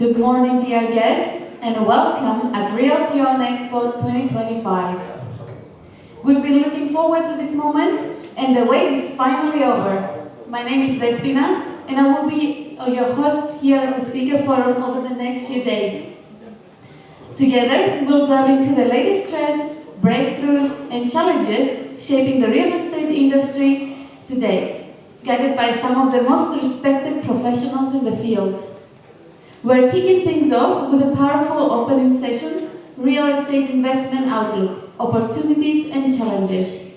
Good morning, dear guests, and welcome at Realty on Expo 2025. We've been looking forward to this moment, and the wait is finally over. My name is Despina, and I will be your host here at the speaker forum over the next few days. Together, we'll dive into the latest trends, breakthroughs, and challenges shaping the real estate industry today, guided by some of the most respected professionals in the field. We're kicking things off with a powerful opening session, Real Estate Investment Outlook, Opportunities and Challenges.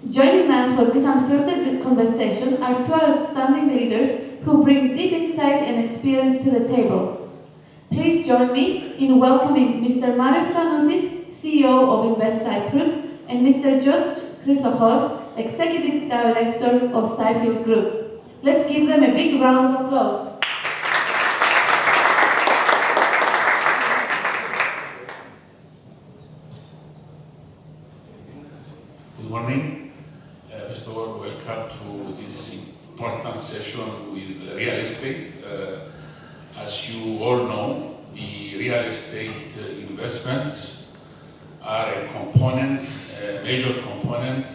Joining us for this unfiltered conversation are two outstanding leaders who bring deep insight and experience to the table. Please join me in welcoming Mr. Marios Thanousis, CEO of Invest Cyprus, and Mr. George Chrysochos, Executive Director of Cyfield Group. Let's give them a big round of applause. Good morning. First of all, welcome to this important session with real estate. As you all know, the real estate investments are a component, a major component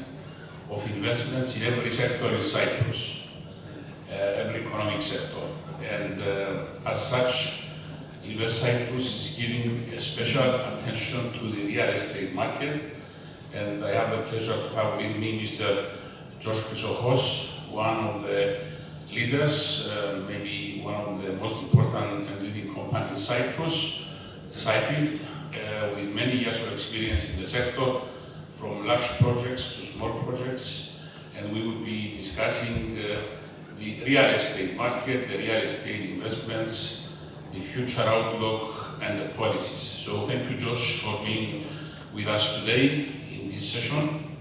of investments in every sector in Cyprus, every economic sector. And as such, Invest Cyprus is giving a special attention to the real estate market. And I have the pleasure to have with me Mr. George Chrysochos, one of the leaders, maybe one of the most important and leading companies in Cyprus, Cyfield, with many years of experience in the sector, from large projects to small projects. And we will be discussing the real estate market, the real estate investments, the future outlook, and the policies. So thank you, George, for being with us today in this session.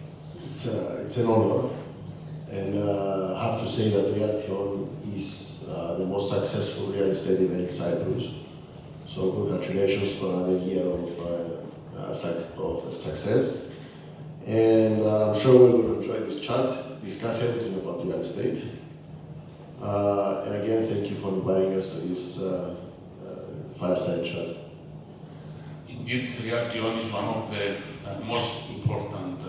It's an honor, and I have to say that Realty is the most successful real estate event in Cyprus. So congratulations for another year of success. And I'm sure we will enjoy this chat, discuss everything about real estate. And again, thank you for inviting us to this fireside chat. Indeed, Realty is one of the most important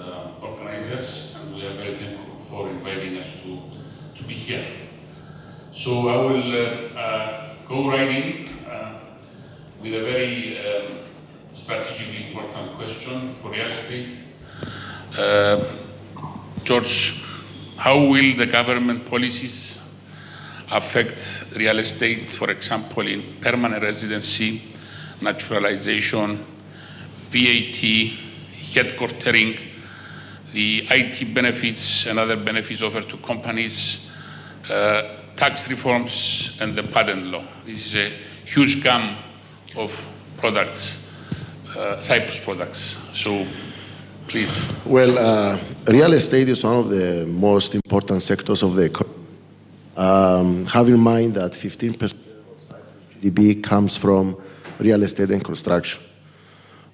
organizers, and we are very thankful for inviting us to be here. So I will go right in with a very strategically important question for real estate. George, how will the government policies affect real estate, for example, in permanent residency, naturalization, VAT, headquartering, the IT benefits and other benefits offered to companies, tax reforms, and the patent law? This is a huge gamut of products, Cyprus products. So, please. Well, real estate is one of the most important sectors of the economy. Have in mind that 15% of Cyprus GDP comes from real estate and construction.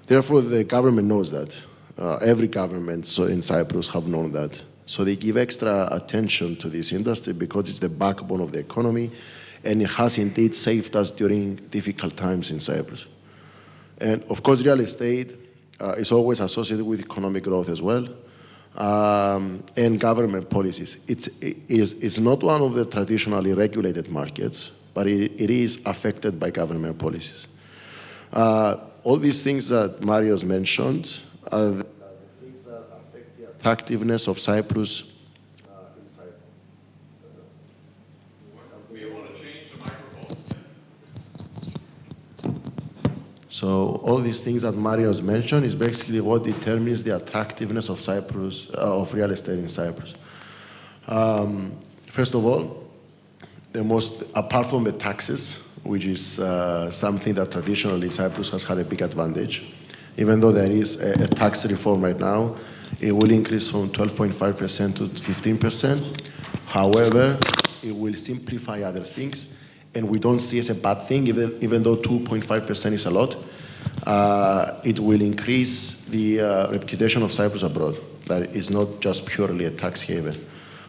Therefore, the government knows that. Every government in Cyprus have known that. So they give extra attention to this industry because it's the backbone of the economy, and it has indeed saved us during difficult times in Cyprus. And of course, real estate is always associated with economic growth as well, and government policies. It's not one of the traditionally regulated markets, but it is affected by government policies. All these things that Marios mentioned are the things that affect the attractiveness of Cyprus inside. We want to change the microphone. So all these things that Marios mentioned is basically what determines the attractiveness of Cyprus, of real estate in Cyprus. First of all, apart from the taxes, which is something that traditionally Cyprus has had a big advantage. Even though there is a tax reform right now, it will increase from 12.5% to 15%. However, it will simplify other things, and we don't see it as a bad thing, even though 2.5% is a lot. It will increase the reputation of Cyprus abroad, that it's not just purely a tax haven.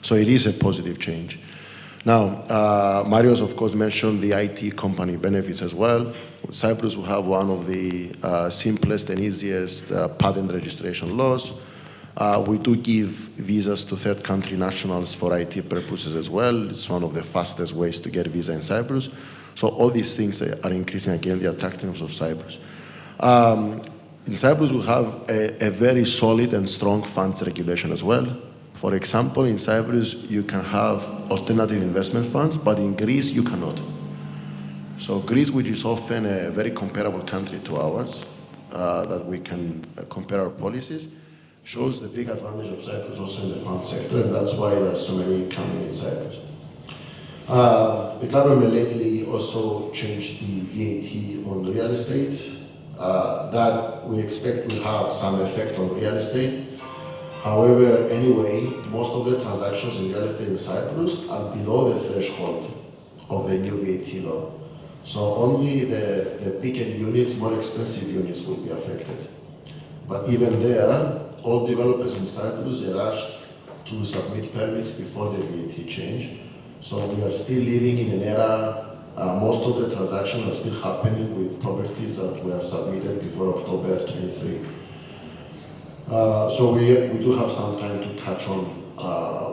So it is a positive change. Now, Marios, of course, mentioned the IT company benefits as well. Cyprus will have one of the simplest and easiest patent registration laws. We do give visas to third country nationals for IT purposes as well. It's one of the fastest ways to get a visa in Cyprus. So all these things are increasing again the attractiveness of Cyprus. In Cyprus, we have a very solid and strong funds regulation as well. For example, in Cyprus, you can have alternative investment funds, but in Greece, you cannot. So Greece, which is often a very comparable country to ours, that we can compare our policies, shows the big advantage of Cyprus also in the fund sector, and that's why there's so many coming in Cyprus. The government lately also changed the VAT on real estate. That we expect will have some effect on real estate. However, anyway, most of the transactions in real estate in Cyprus are below the threshold of the new VAT law. So only the bigger units, more expensive units will be affected. But even there, all developers in Cyprus are rushed to submit permits before the VAT change. So we are still living in an era, most of the transactions are still happening with properties that were submitted before October 23. So we do have some time to catch on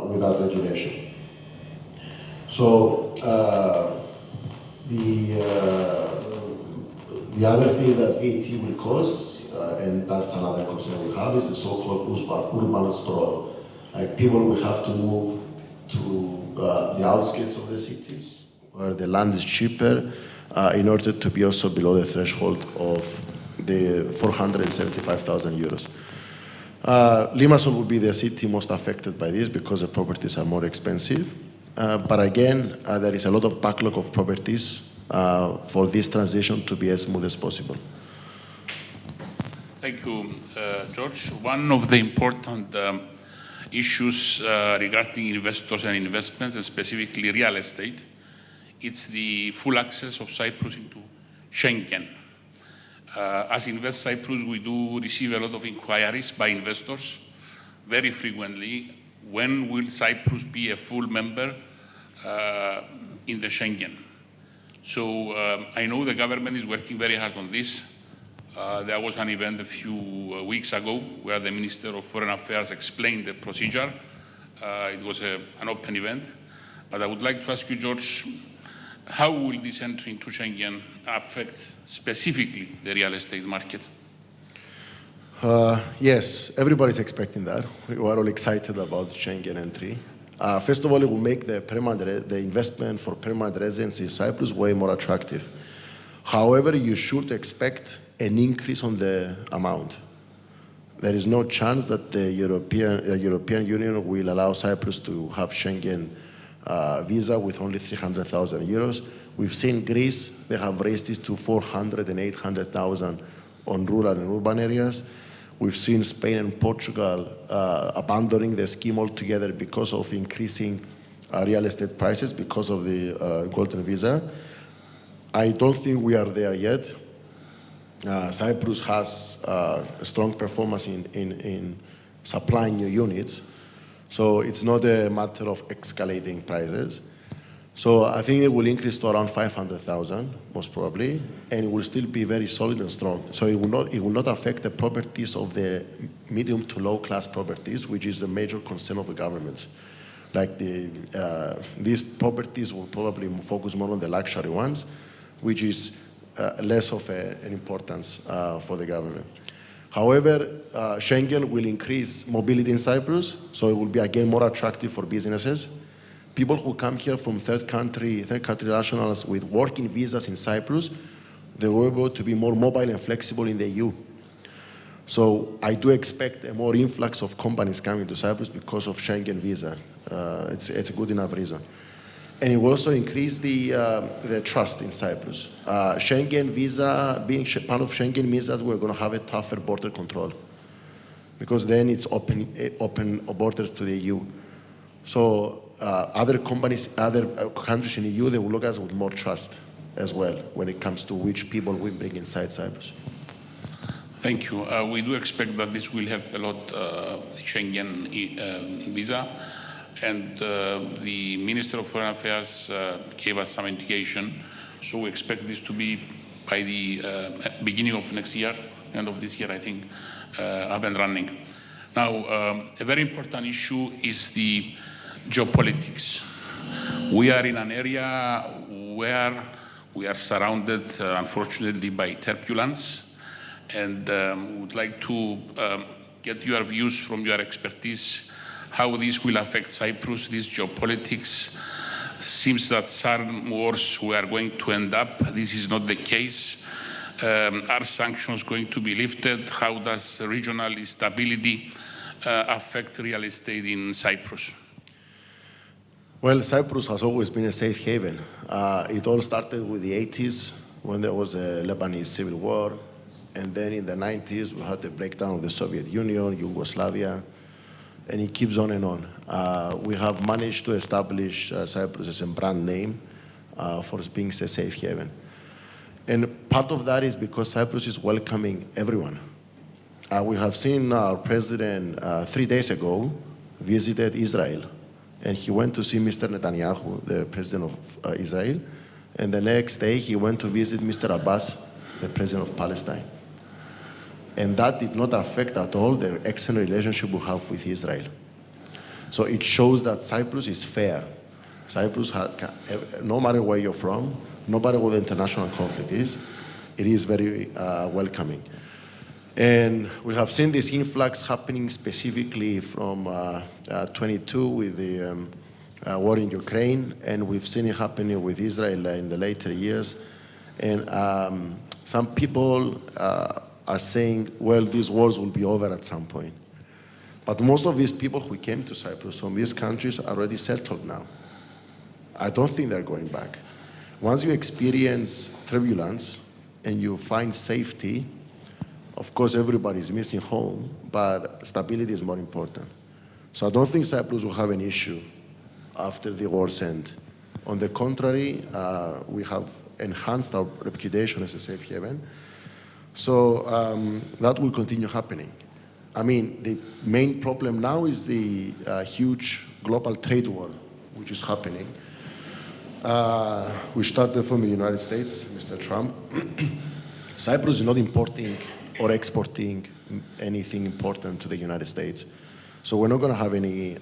with that regulation. So the other thing that VAT will cause, and that's another concern we have, is the so-called urban sprawl. Like people will have to move to the outskirts of the cities, where the land is cheaper, in order to be also below the threshold of the 475,000 euros. Limassol will be the city most affected by this because the properties are more expensive. But again, there is a lot of backlog of properties for this transition to be as smooth as possible. Thank you, George. One of the important issues regarding investors and investments, and specifically real estate, it's the full access of Cyprus into Schengen. As Invest Cyprus, we do receive a lot of inquiries by investors very frequently. When will Cyprus be a full member in the Schengen? So I know the government is working very hard on this. There was an event a few weeks ago where the Minister of Foreign Affairs explained the procedure. It was an open event. But I would like to ask you, George, how will this entry into Schengen affect specifically the real estate market? Yes, everybody's expecting that. We are all excited about Schengen entry. First of all, it will make the investment for permanent residence in Cyprus way more attractive. However, you should expect an increase on the amount. There is no chance that the European Union will allow Cyprus to have Schengen visa with only 300,000 euros. We've seen Greece, they have raised this to 400 and 800,000 on rural and urban areas. We've seen Spain and Portugal abandoning the scheme altogether because of increasing real estate prices because of the golden visa. I don't think we are there yet. Cyprus has a strong performance in supplying new units. So it's not a matter of escalating prices. So I think it will increase to around 500,000, most probably, and it will still be very solid and strong. So it will not affect the properties of the medium to low class properties, which is the major concern of the government. Like these properties will probably focus more on the luxury ones, which is less of an importance for the government. However, Schengen will increase mobility in Cyprus, so it will be again more attractive for businesses. People who come here from third country nationals with working visas in Cyprus, they will be able to be more mobile and flexible in the EU. So I do expect a more influx of companies coming to Cyprus because of Schengen visa. It's a good enough reason. And it will also increase the trust in Cyprus. Schengen visa, being part of Schengen means that we're going to have a tougher border control, because then it's open borders to the EU. So other companies, other countries in the EU, they will look at us with more trust as well when it comes to which people we bring inside Cyprus. Thank you. We do expect that this will help a lot, Schengen visa. and the Minister of Foreign Affairs gave us some indication. So we expect this to be by the beginning of next year, end of this year, I think, up and running. Now, a very important issue is the geopolitics. We are in an area where we are surrounded, unfortunately, by turbulence, and would like to get your views from your expertise, how this will affect Cyprus, this geopolitics. Seems that some wars we are going to end up. This is not the case. Are sanctions going to be lifted? How does regional instability affect real estate in Cyprus? Well, Cyprus has always been a safe haven. It all started with the 80s when there was a Lebanese civil war. And then in the 90s, we had the breakdown of the Soviet Union, Yugoslavia, and it keeps on and on. We have managed to establish Cyprus as a brand name for being a safe haven. And part of that is because Cyprus is welcoming everyone. We have seen our president 3 days ago visited Israel, and he went to see Mr. Netanyahu, the president of Israel, and the next day he went to visit Mr. Abbas, the president of Palestine. And that did not affect at all the excellent relationship we have with Israel. So it shows that Cyprus is fair. Cyprus, no matter where you're from, no matter what the international conflict is, it is very welcoming. And we have seen this influx happening specifically from 22 with the war in Ukraine, and we've seen it happening with Israel in the later years. And some people are saying, well, these wars will be over at some point. But most of these people who came to Cyprus from these countries are already settled now. I don't think they're going back. Once you experience turbulence and you find safety, of course, everybody's missing home, but stability is more important. So I don't think Cyprus will have an issue after the wars end. On the contrary, we have enhanced our reputation as a safe haven. So that will continue happening. I mean, the main problem now is the huge global trade war, which is happening. We started from the United States, Mr. Trump. Cyprus is not importing or exporting anything important to the United States. So we're not going to have any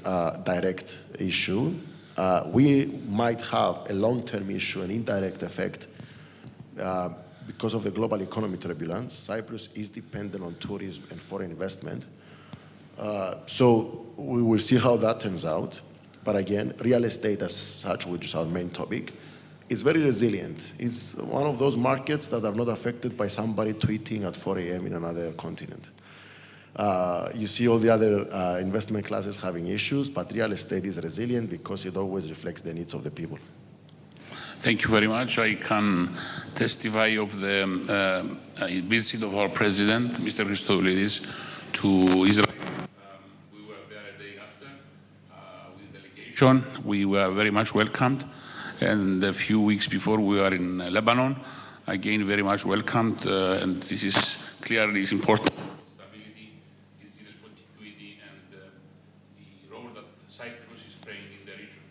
direct issue. We might have a long-term issue, an indirect effect, because of the global economy turbulence. Cyprus is dependent on tourism and foreign investment. So we will see how that turns out. But again, real estate as such, which is our main topic, is very resilient. It's one of those markets that are not affected by somebody tweeting at 4 a.m. in another continent. You see all the other investment classes having issues, but real estate is resilient because it always reflects the needs of the people. Thank you very much. I can testify of the visit of our president, Mr. Christodoulidis, to Israel. We were there a day after with delegation. We were very much welcomed. And a few weeks before, we were in Lebanon. Again, very much welcomed. And this is clearly is important. Stability, its continuity, and the role that Cyprus is playing in the region.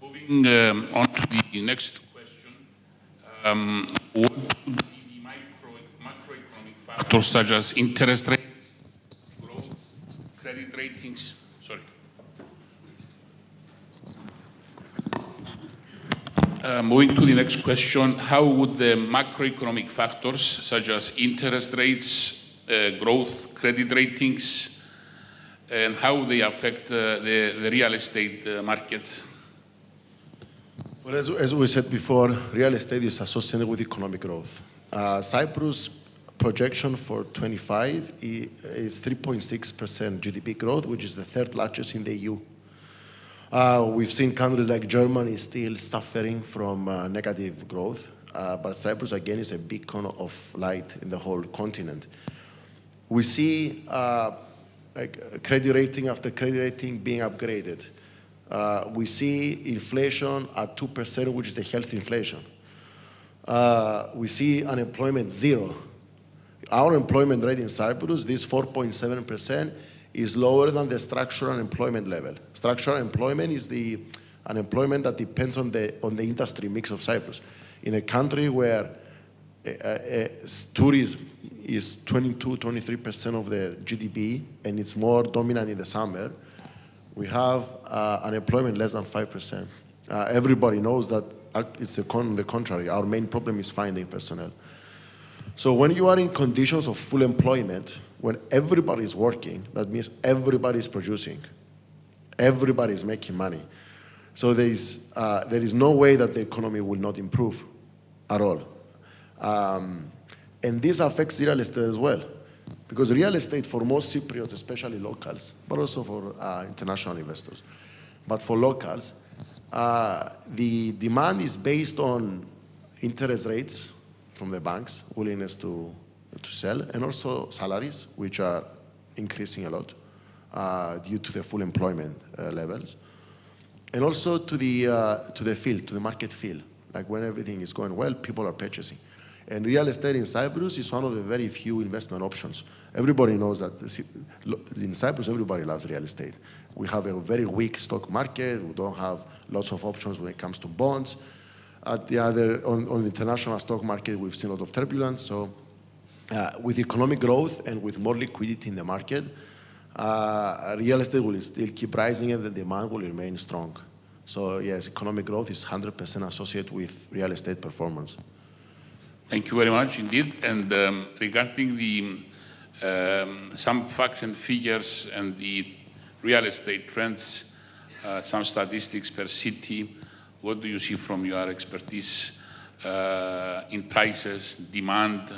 Moving on to the next question, what would be the macroeconomic factors such as interest rates, growth, credit ratings? Moving to the next question, how would the macroeconomic factors such as interest rates, growth, credit ratings, and how they affect the real estate market? Well, as we said before, real estate is associated with economic growth. Cyprus' projection for 25 is 3.6% GDP growth, which is the third largest in the EU. We've seen countries like Germany still suffering from negative growth, but Cyprus, again, is a beacon of light in the whole continent. We see credit rating after credit rating being upgraded. We see inflation at 2%, which is the healthy inflation. We see unemployment zero. Our employment rate in Cyprus, this 4.7%, is lower than the structural unemployment level. Structural unemployment is the unemployment that depends on the industry mix of Cyprus. In a country where tourism is 22-23% of the GDP, and it's more dominant in the summer, we have unemployment less than 5%. Everybody knows that it's on the contrary. Our main problem is finding personnel. So when you are in conditions of full employment, when everybody is working, that means everybody is producing, everybody is making money. So there is no way that the economy will not improve at all. And this affects real estate as well, because real estate for most Cypriots, especially locals, but also for international investors, but for locals, the demand is based on interest rates from the banks, willingness to sell, and also salaries, which are increasing a lot due to the full employment levels, and also to the field, to the market feel. Like when everything is going well, people are purchasing. And real estate in Cyprus is one of the very few investment options. Everybody knows that in Cyprus, everybody loves real estate. We have a very weak stock market. We don't have lots of options when it comes to bonds. On the international stock market, we've seen a lot of turbulence. So with economic growth and with more liquidity in the market, real estate will still keep rising and the demand will remain strong. So yes, economic growth is 100% associated with real estate performance. Thank you very much indeed. And regarding the some facts and figures and the real estate trends, some statistics per city, what do you see from your expertise in prices, demand?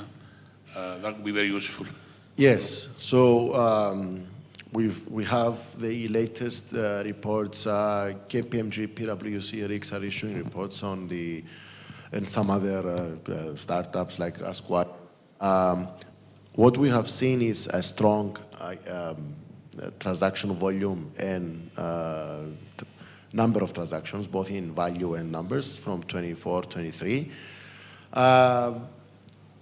That would be very useful. Yes. So we have the latest reports. KPMG, PwC, RICS are issuing reports on and some other startups like Asquat. What we have seen is a strong transaction volume and number of transactions, both in value and numbers from 24, 23.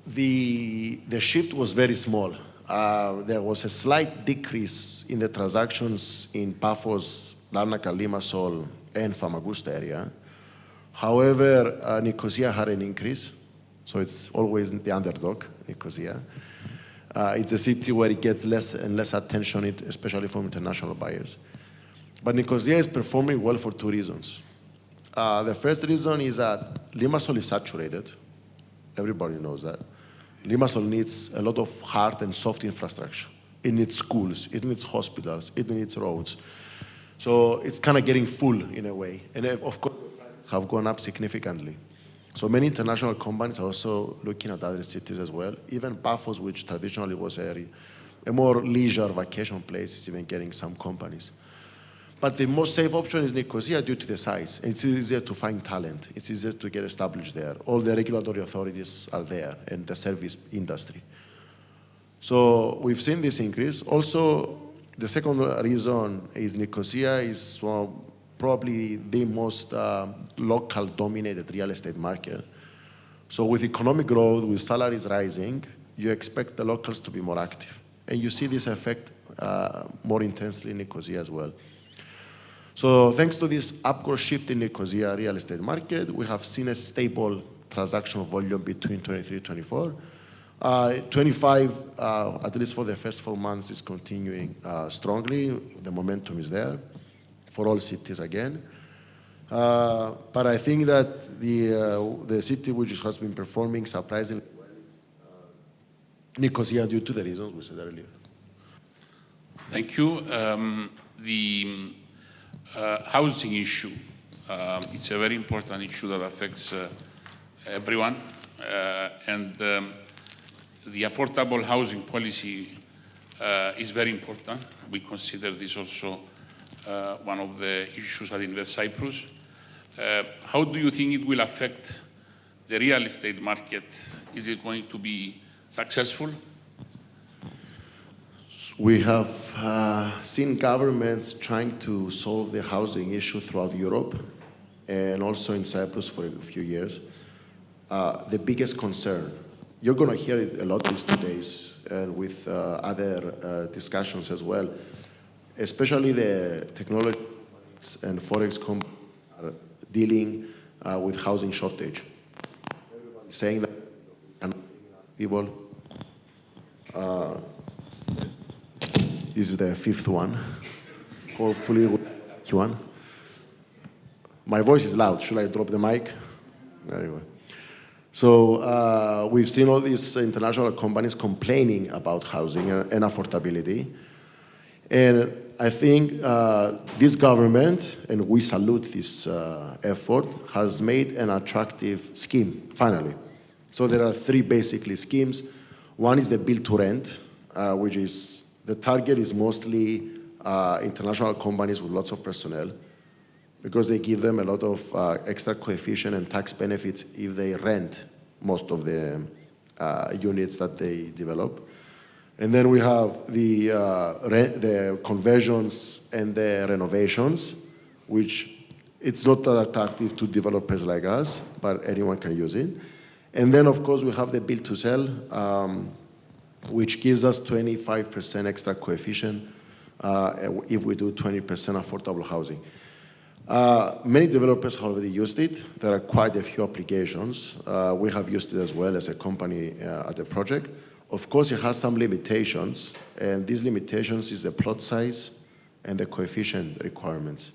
The shift was very small. There was a slight decrease in the transactions in Paphos, Larnaca, Limassol, and Famagusta area. However, Nicosia had an increase, so it's always the underdog, Nicosia. It's a city where it gets less and less attention, especially from international buyers. But Nicosia is performing well for two reasons. The first reason is that Limassol is saturated. Everybody knows that. Limassol needs a lot of hard and soft infrastructure. It needs schools, it needs hospitals, it needs roads. So it's kind of getting full in a way. And of course, have gone up significantly. So many international companies are also looking at other cities as well. Even Paphos, which traditionally was a more leisure vacation place, is even getting some companies. But the most safe option is Nicosia due to the size. It's easier to find talent. It's easier to get established there. All the regulatory authorities are there and the service industry. So we've seen this increase. Also, the second reason is Nicosia is probably the most local dominated real estate market. So with economic growth, with salaries rising, you expect the locals to be more active. And you see this effect more intensely in Nicosia as well. So thanks to this upward shift in Nicosia real estate market, we have seen a stable transaction volume between 23 and 24. 25, at least for the first 4 months, is continuing strongly. The momentum is there for all cities again. But I think that the city which has been performing surprisingly well is Nicosia due to the reasons we said earlier. Thank you. The housing issue, it's a very important issue that affects everyone. And the affordable housing policy is very important. We consider this also one of the issues at Invest Cyprus. How do you think it will affect the real estate market? Is it going to be successful? We have seen governments trying to solve the housing issue throughout Europe and also in Cyprus for a few years. The biggest concern, you're going to hear it a lot these 2 days and with other discussions as well, especially the technology and forex companies are dealing with housing shortage. Everybody's saying that people, this is the fifth one. Hopefully, one. My voice is loud. Should I drop the mic? There you go. So we've seen all these international companies complaining about housing and affordability. And I think this government, and we salute this effort, has made an attractive scheme, finally. So there are three basically schemes. One is the build to rent, which is, the target is mostly international companies with lots of personnel, because they give them a lot of extra coefficient and tax benefits if they rent most of the units that they develop. And then we have the conversions and the renovations, which it's not that attractive to developers like us, but anyone can use it. And then, of course, we have the build to sell, which gives us 25% extra coefficient if we do 20% affordable housing. Many developers have already used it. There are quite a few applications. We have used it as well as a company at a project. Of course, it has some limitations, and these limitations is the plot size and the coefficient requirements.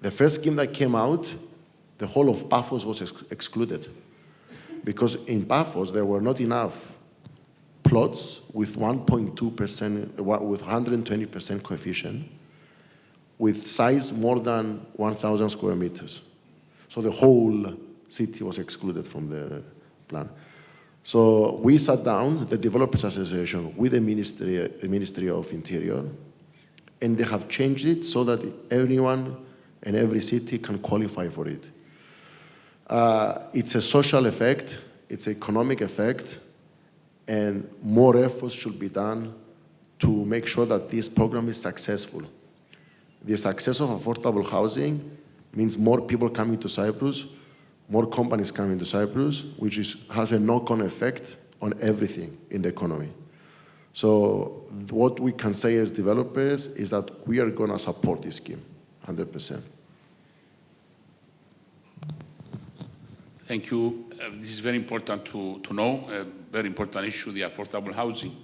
The first scheme that came out, the whole of Paphos was excluded, because in Paphos there were not enough plots with 1.2%, with 120% coefficient, with size more than 1,000 square meters. So the whole city was excluded from the plan. So we sat down, the Developers Association, with the Ministry of Interior, and they have changed it so that anyone and every city can qualify for it. It's a social effect, it's an economic effect, and more efforts should be done to make sure that this program is successful. The success of affordable housing means more people coming to Cyprus, more companies coming to Cyprus, which has a knock-on effect on everything in the economy. So what we can say as developers is that we are going to support this scheme, 100%. Thank you. This is very important to know, a very important issue, the affordable housing.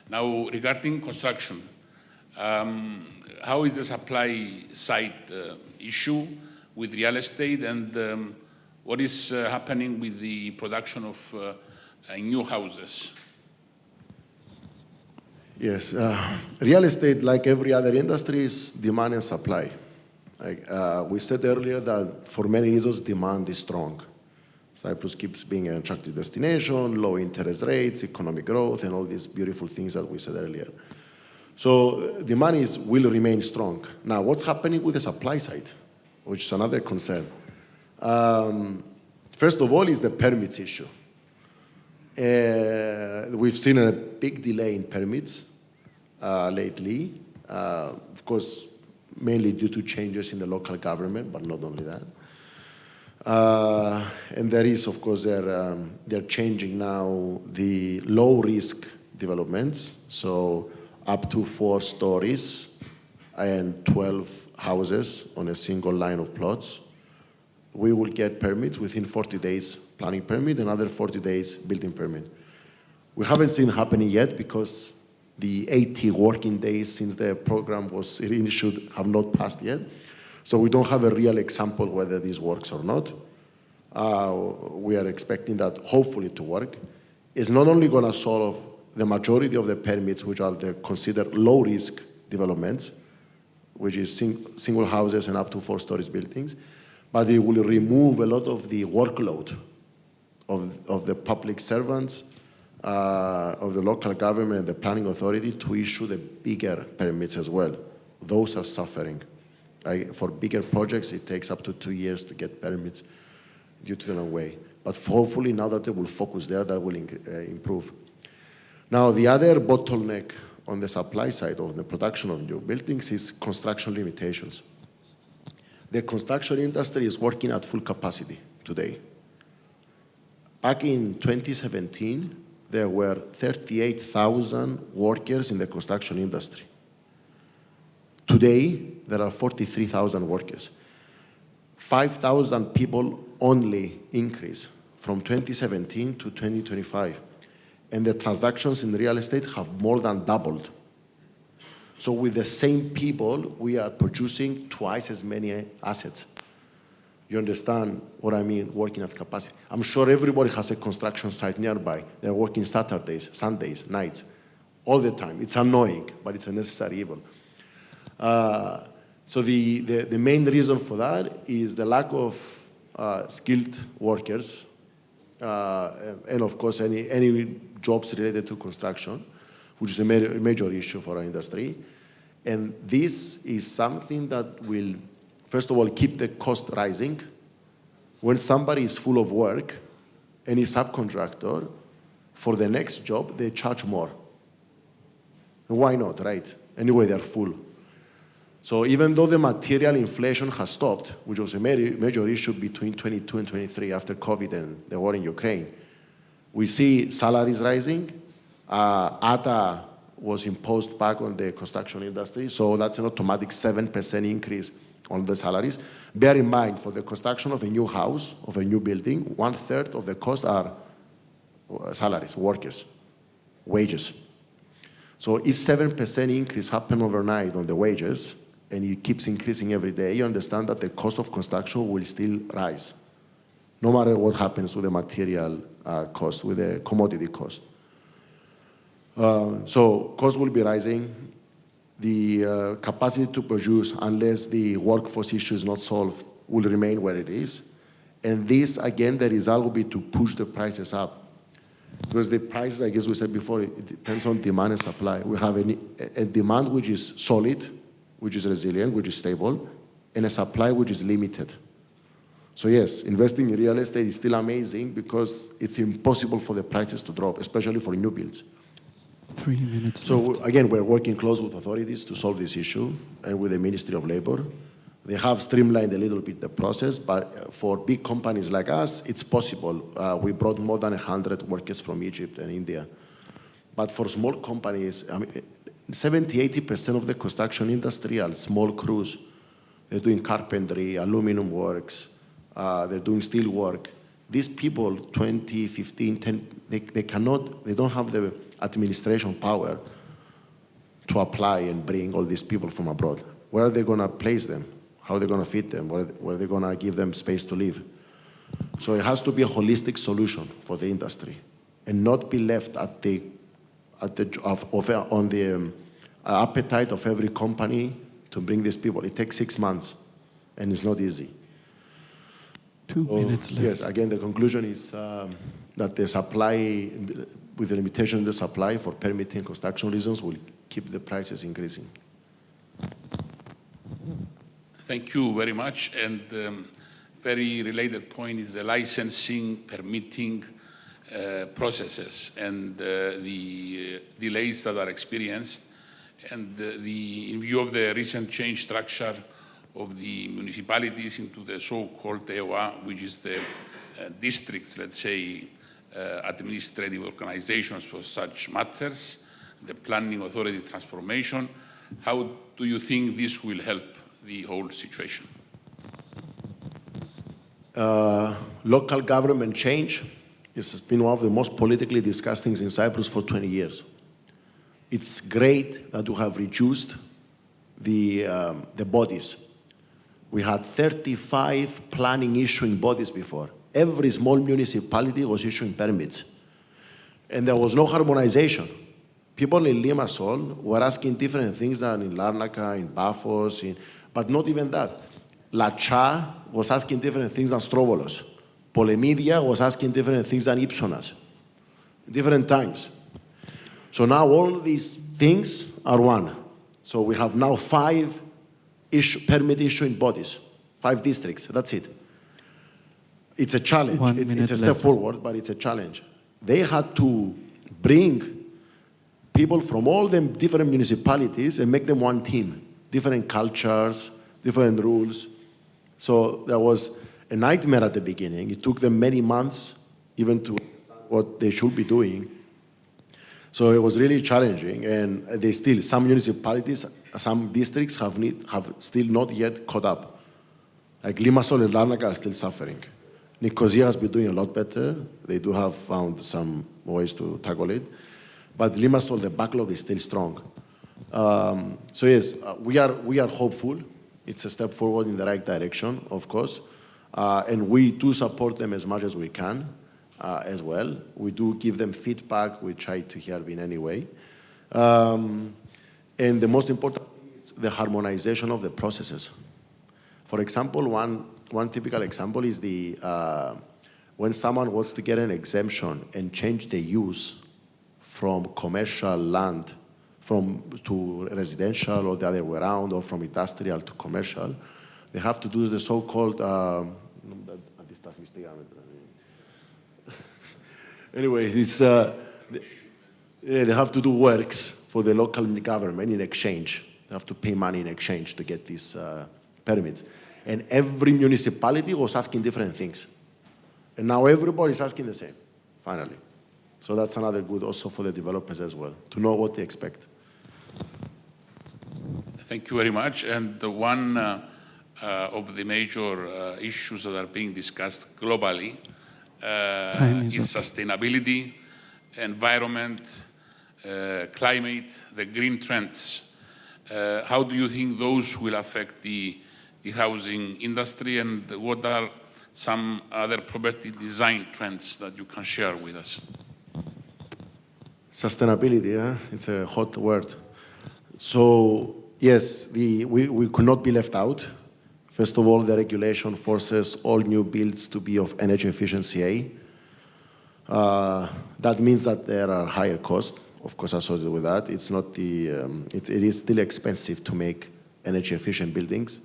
Now, regarding construction, how is the supply side issue with real estate, and what is happening with the production of new houses? Yes, real estate, like every other industry, is demand and supply. We said earlier that for many reasons, demand is strong. Cyprus keeps being an attractive destination, low interest rates, economic growth, and all these beautiful things that we said earlier. So demand will remain strong. Now, what's happening with the supply side, which is another concern? First of all is the permits issue. We've seen a big delay in permits lately, of course, mainly due to changes in the local government, but not only that. And there is, of course, they're changing now the low-risk developments, so up to 4 stories and 12 houses on a single line of plots. We will get permits within 40 days, planning permit, another 40 days building permit. We haven't seen it happening yet because the 80 working days since the program was issued have not passed yet. So we don't have a real example whether this works or not. We are expecting that hopefully to work. It's not only going to solve the majority of the permits, which are considered low-risk developments, which is single houses and up to 4 stories buildings, but it will remove a lot of the workload of the public servants, of the local government and the planning authority to issue the bigger permits as well. Those are suffering. For bigger projects, it takes up to 2 years to get permits due to the long way. But hopefully, now that they will focus there, that will improve. Now, the other bottleneck on the supply side of the production of new buildings is construction limitations. The construction industry is working at full capacity today. Back in 2017, there were 38,000 workers in the construction industry. Today, there are 43,000 workers. 5,000 people only increase from 2017 to 2025. And the transactions in real estate have more than doubled. So with the same people, we are producing twice as many assets. You understand what I mean, working at capacity? I'm sure everybody has a construction site nearby. They're working Saturdays, Sundays, nights, all the time. It's annoying, but it's a necessary evil. So the main reason for that is the lack of skilled workers, and of course any jobs related to construction, which is a major issue for our industry. And this is something that will, first of all, keep the cost rising. When somebody is full of work, any subcontractor, for the next job, they charge more. Why not, right? Anyway, they're full. So even though the material inflation has stopped, which was a major issue between 22 and 23 after COVID and the war in Ukraine, we see salaries rising. ATA was imposed back on the construction industry, so that's an automatic 7% increase on the salaries. Bear in mind, for the construction of a new house, of a new building, 1/3 of the costs are salaries, workers, wages. So if 7% increase happen overnight on the wages, and it keeps increasing every day, you understand that the cost of construction will still rise, no matter what happens with the material cost, with the commodity cost. So costs will be rising. The capacity to produce, unless the workforce issue is not solved, will remain where it is. And this, again, the result will be to push the prices up. Because the prices, I guess we said before, it depends on demand and supply. We have a demand which is solid, which is resilient, which is stable, and a supply which is limited. So yes, investing in real estate is still amazing because it's impossible for the prices to drop, especially for new builds. 3 minutes So left. again, we're working close with authorities to solve this issue and with the Ministry of Labor. They have streamlined a little bit the process, but for big companies like us, it's possible. We brought more than 100 workers from Egypt and India. But for small companies, I mean, 70–80% of the construction industry are small crews. They're doing carpentry, aluminum works, they're doing steel work. These people, 20, 15, 10, they don't have the administration power to apply and bring all these people from abroad. Where are they going to place them? How are they going to feed them? Where are they going to give them space to live? So it has to be a holistic solution for the industry and not be left on the appetite of every company to bring these people. It takes 6 months, and it's not easy. 2 minutes left. Yes, again, the conclusion is that the supply, with the limitation in the supply for permitting construction reasons, will keep the prices increasing. Thank you very much. And very related point is the licensing, permitting processes and the delays that are experienced. And in view of the recent change structure of the municipalities into the so-called EOA, which is the districts, let's say, administrative organizations for such matters, the planning authority transformation, how do you think this will help the whole situation? Local government change has been one of the most politically discussed things in Cyprus for 20 years. It's great that we have reduced the bodies. We had 35 planning issuing bodies before. Every small municipality was issuing permits. And there was no harmonization. People in Limassol were asking different things than in Larnaca, in Paphos, but not even that. Lacha was asking different things than Strovolos. Polemidia was asking different things than Ipsonas. Different times. So now all these things are one. So we have now 5 permit issuing bodies, 5 districts, that's it. It's a challenge. It's a step forward, but it's a challenge. They had to bring people from all the different municipalities and make them one team. Different cultures, different rules. So there was a nightmare at the beginning. It took them many months even to understand what they should be doing. So it was really challenging, and they still, some municipalities, some districts have still not yet caught up. Like Limassol and Larnaca are still suffering. Nicosia has been doing a lot better. They do have found some ways to tackle it. But Limassol, the backlog is still strong. So yes, we are hopeful. It's a step forward in the right direction, of course. And we do support them as much as we can as well. We do give them feedback. We try to help in any way. And the most important thing is the harmonization of the processes. For example, one typical example is when someone wants to get an exemption and change the use from commercial land to residential or the other way around, or from industrial to commercial, they have to do the so-called, anyway, they have to do works for the local government in exchange. They have to pay money in exchange to get these permits. And every municipality was asking different things. And now everybody's asking the same, finally. So that's another good also for the developers as well, to know what they expect. Thank you very much. And one of the major issues that are being discussed globally is sustainability, environment, climate, the green trends. How do you think those will affect the housing industry, and what are some other property design trends that you can share with us? Sustainability, it's a hot word. So yes, we could not be left out. First of all, the regulation forces all new builds to be of energy efficiency A. That means that there are higher costs, of course, associated with that. It's not it is still expensive to make energy efficient buildings.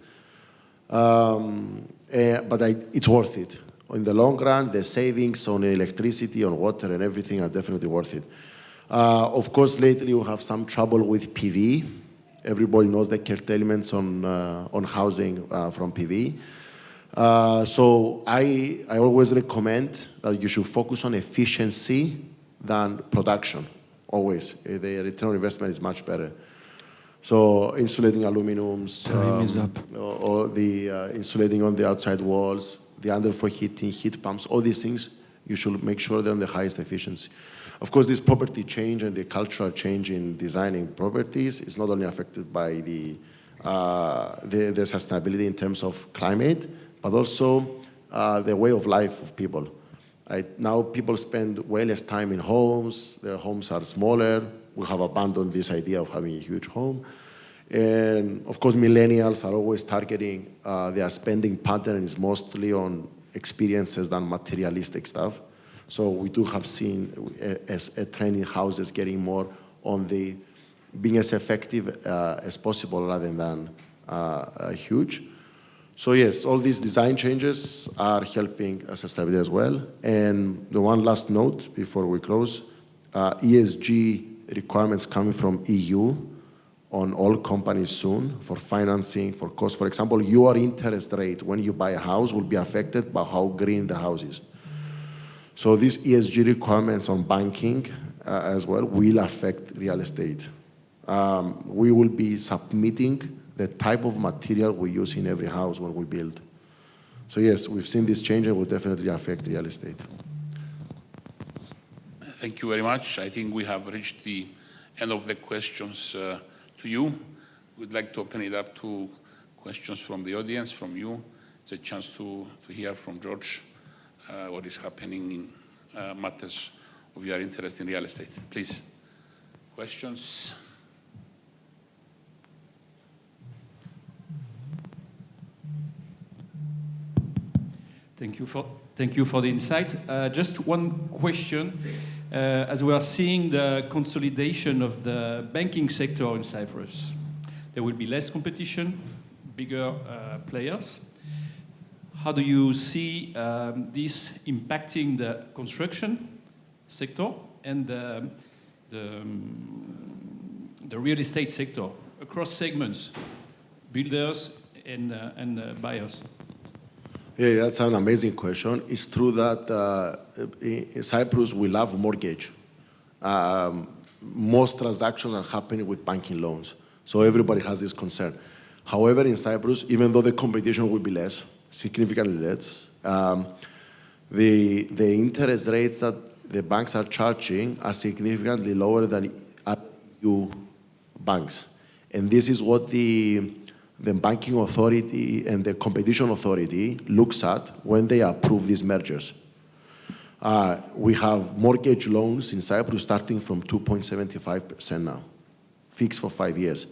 But it's worth it. In the long run, the savings on electricity, on water, and everything are definitely worth it. Of course, lately we have some trouble with PV. Everybody knows the curtailments on housing from PV. So I always recommend that you should focus on efficiency than production, always. The return on investment is much better. So insulating aluminums, or the insulating on the outside walls, the underfloor heating, heat pumps, all these things, you should make sure they're on the highest efficiency. Of course, this property change and the cultural change in designing properties is not only affected by the sustainability in terms of climate, but also the way of life of people. Right? Now people spend way less time in homes, their homes are smaller, we have abandoned this idea of having a huge home. And of course, millennials are always targeting, their spending pattern is mostly on experiences than materialistic stuff. So we do have seen a trend in houses getting more on the being as effective as possible rather than huge. So yes, all these design changes are helping sustainability as well. And the one last note before we close, ESG requirements coming from EU on all companies soon for financing, for cost. For example, your interest rate when you buy a house will be affected by how green the house is. So these ESG requirements on banking as well will affect real estate. We will be submitting the type of material we use in every house when we build. So yes, we've seen this change and will definitely affect real estate. Thank you very much. I think we have reached the end of the questions to you. We'd like to open it up to questions from the audience, from you. It's a chance to hear from George what is happening in matters of your interest in real estate. Please, questions? Thank you for the insight. Just one question. As we are seeing the consolidation of the banking sector in Cyprus, there will be less competition, bigger players. How do you see this impacting the construction sector and the real estate sector across segments, builders and buyers? Yeah, that's an amazing question. It's true that in Cyprus we love mortgage. most transactions are happening with banking loans. So everybody has this concern. However, in Cyprus, even though the competition will be less, significantly less, the interest rates that the banks are charging are significantly lower than other EU banks. And this is what the banking authority and the competition authority looks at when they approve these mergers. We have mortgage loans in Cyprus starting from 2.75% now, fixed for 5 years.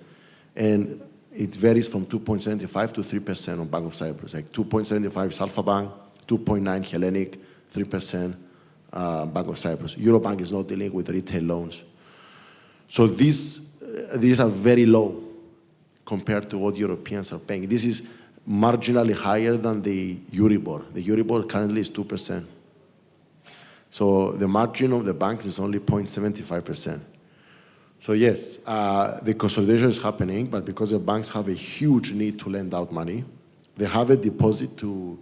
And it varies from 2.75 to 3% on Bank of Cyprus, like 2.75 is Alpha Bank, 2.9 Hellenic, 3% Bank of Cyprus. Eurobank is not dealing with retail loans. So these are very low compared to what Europeans are paying. This is marginally higher than the Euribor. The Euribor currently is 2%. So the margin of the banks is only 0.75%. So yes, the consolidation is happening, but because the banks have a huge need to lend out money, they have a deposit to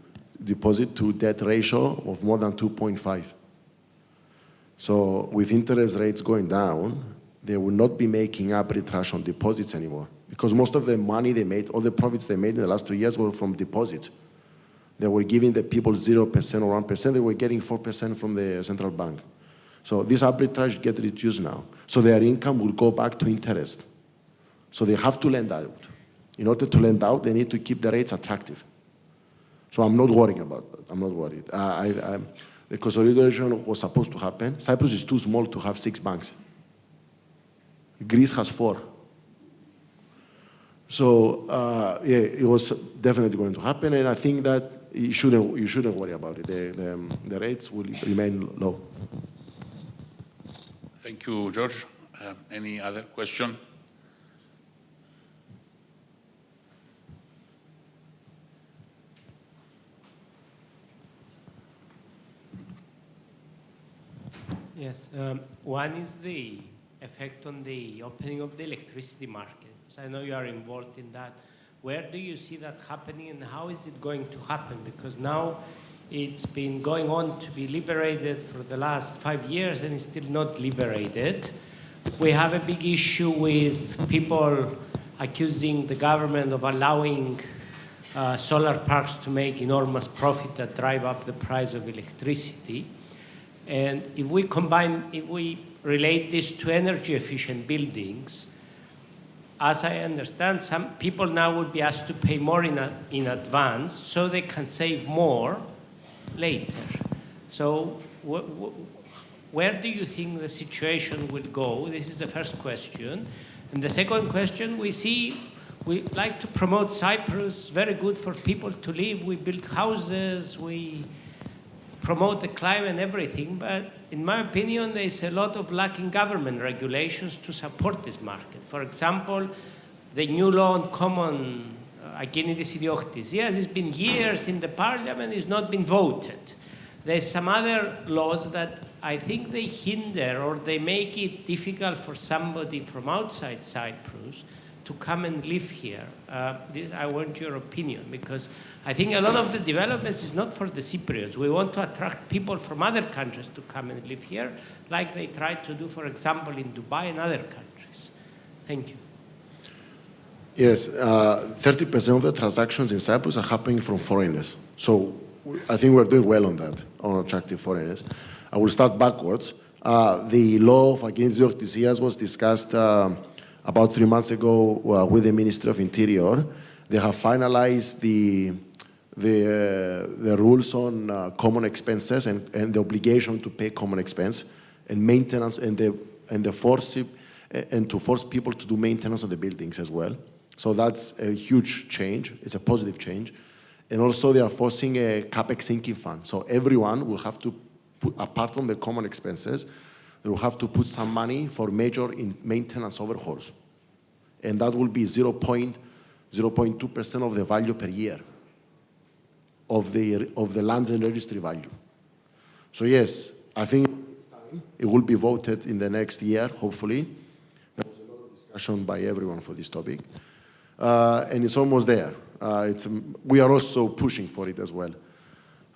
debt ratio of more than 2.5. So with interest rates going down, they will not be making arbitrage on deposits anymore, because most of the money they made, all the profits they made in the last 2 years were from deposits. They were giving the people 0% or 1%, they were getting 4% from the central bank. So this arbitrage gets reduced now. So their income will go back to interest. So they have to lend out. In order to lend out, they need to keep the rates attractive. So I'm not worrying about that. I'm not worried. The consolidation was supposed to happen. Cyprus is too small to have 6 banks. Greece has 4. So yeah, it was definitely going to happen, and I think that you shouldn't worry about it. The rates will remain low. Thank you, George. Any other question? Yes, one is the effect on the opening of the electricity market. So I know you are involved in that. Where do you see that happening, and how is it going to happen? Because now it's been going on to be liberated for the last 5 years and it's still not liberated. We have a big issue with people accusing the government of allowing solar parks to make enormous profit that drive up the price of electricity. And if we relate this to energy efficient buildings, as I understand, some people now would be asked to pay more in advance so they can save more later. So where do you think the situation will go? This is the first question. And the second question, we like to promote Cyprus, very good for people to live. We build houses, we promote the climate and everything, but in my opinion, there's a lot of lacking government regulations to support this market. For example, the new law on common ακίνητης ιδιόκτησης. Yes, it's been years in the parliament, it's not been voted. There's some other laws that I think they hinder or they make it difficult for somebody from outside Cyprus to come and live here. I want your opinion, because I think a lot of the developments is not for the Cypriots. We want to attract people from other countries to come and live here, like they tried to do, for example, in Dubai and other countries. Thank you. Yes, 30% of the transactions in Cyprus are happening from foreigners. So I think we're doing well on that, on attracting foreigners. I will start backwards. The law of against idioctisias was discussed about 3 months ago with the Ministry of Interior. They have finalized the rules on common expenses and the obligation to pay common expense and maintenance and to force people to do maintenance on the buildings as well. So that's a huge change. It's a positive change. And also they are forcing a capex sinking fund. So everyone will have to put, apart from the common expenses, they will have to put some money for major maintenance overhauls. And that will be 0.2% of the value per year of the lands and registry value. So yes, I think it's time. It will be voted in the next year, hopefully. There was a lot of discussion by everyone for this topic. And it's almost there. We are also pushing for it as well.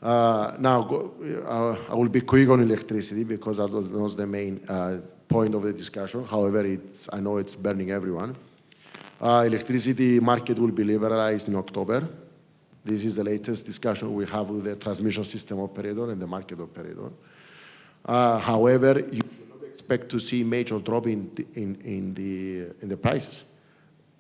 I will be quick on electricity because that was the main point of the discussion. However, I know it's burning everyone. Electricity market will be liberalized in October. This is the latest discussion we have with the transmission system operator and the market operator. However, you should not expect to see major drop in the prices.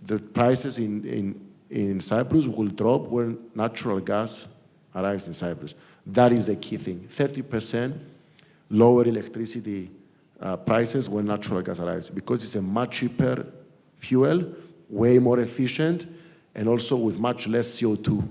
The prices in Cyprus will drop when natural gas arrives in Cyprus. That is a key thing. 30% lower electricity prices when natural gas arrives because it's a much cheaper fuel, way more efficient, and also with much less CO2.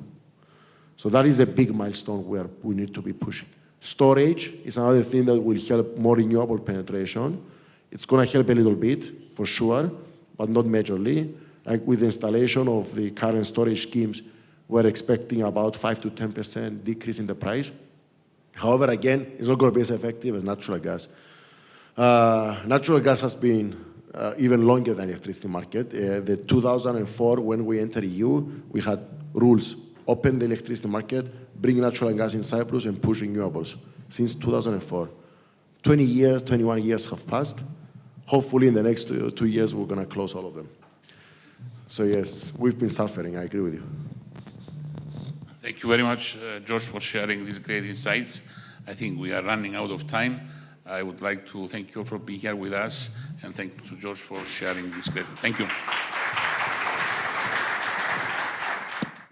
So that is a big milestone where we need to be pushing. Storage is another thing that will help more renewable penetration. It's going to help a little bit, for sure, but not majorly. Like with the installation of the current storage schemes, we're expecting about 5 to 10% decrease in the price. However, again, it's not going to be as effective as natural gas. Natural gas has been even longer than the electricity market. The 2004, when we entered EU, we had rules. Open the electricity market, bring natural gas in Cyprus, and push renewables. Since 2004. 20 years, 21 years have passed. Hopefully, in the next 2 years, we're going to close all of them. So yes, we've been suffering. I agree with you. Thank you very much, George, for sharing these great insights. I think we are running out of time. I would like to thank you for being here with us, and thank you to George for sharing this great. Thank you.